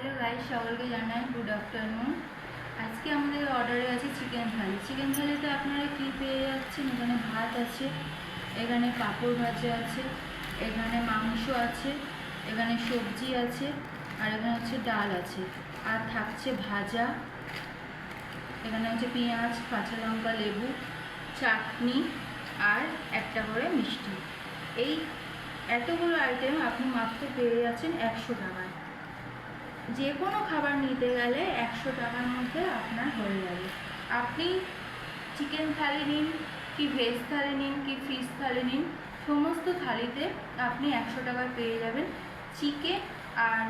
Hello guys, সকলকে জানাই good afternoon. আজকে আমাদের অর্ডারে আছে চিকেন থালি। চিকেন থালিতে আপনারা কি পেয়ে যাচ্ছেন? এখানে ভাত আছে, এখানে পাঁপড় ভাজা আছে, এখানে মাংস আছে, এখানে সবজি আছে, আর এখানে হচ্ছে ডাল আছে, আর থাকছে ভাজা, এখানে হচ্ছে পেঁয়াজ, কাঁচা লঙ্কা, লেবু, চাটনি আর একটা করে মিষ্টি। এই এতগুলো আইটেম আপনি মাত্র পেয়ে যাচ্ছেন 100 টাকায়। যে কোনো খাবার নিতে গেলে 100 টাকার মধ্যে আপনার হয়ে যাবে। আপনি চিকেন থালি নিন, কি ভেজ থালি নিন, কি ফিশ থালি নিন, সমস্ত থালিতে আপনি 100 টাকা পেয়ে যাবেন। চিকেন আর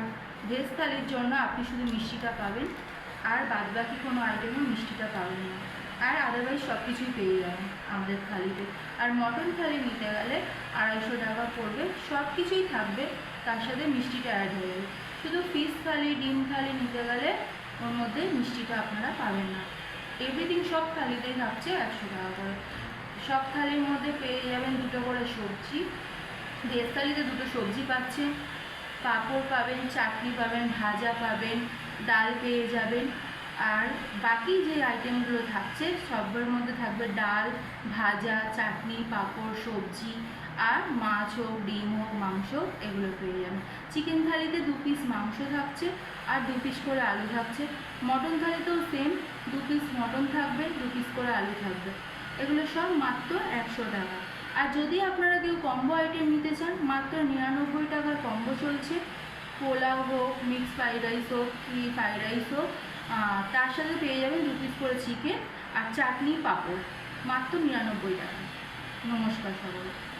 ভেজ থালির জন্য আপনি শুধু মিষ্টিটা পাবেন, আর বাদবাকি কোনো আইটেমে মিষ্টিটা পাবেন না, আর আদারওয়াইজ সব কিছুই পেয়ে যাবেন আমাদের থালিতে। আর মটন থালি নিতে গেলে 250 টাকা পড়বে, সব কিছুই থাকবে, তার সাথে মিষ্টিটা অ্যাড হয়ে যাবে। শুধু ফিশ থালি, ডিম থালি নিতে গেলে ওর মধ্যে মিষ্টিটা আপনারা পাবেন না। এভরিথিং সব থালিতেই থাকছে 100 টাকা করে। সব থালির মধ্যে পেয়ে যাবেন 2টো করে সবজি। ভেজ থালিতে 2টো সবজি পাচ্ছেন, পাঁপড় পাবেন, চাটনি পাবেন, ভাজা পাবেন, ডাল পেয়ে যাবেন। আর বাকি যে আইটেমগুলো থাকছে সবের মধ্যে থাকবে ডাল, ভাজা, চাটনি, পাঁপড়, সবজি, আর মাছ হোক, ডিম হোক, মাংস, এগুলো পেয়ে যাবেন। চিকেন থালিতে 2 পিস মাংস থাকছে আর 2 পিস করে আলু থাকছে। মটন থালিতেও সেম, 2 পিস মটন থাকবে, 2 পিস করে আলু থাকবে। এগুলো সব মাত্র 100 টাকা। আর যদি আপনারা কেউ কম্বো আইটেম নিতে চান, মাত্র 99 টাকার কম্বো চলছে। পোলাও হোক, মিক্স ফ্রাইড রাইস হোক, কি ফ্রাইড রাইস হোক, তার সাথে পেয়ে যাবেন 2 পিস করে চিকেন আর চাটনি, পাঁপড়, মাত্র 99 টাকা। নমস্কার সকলকে।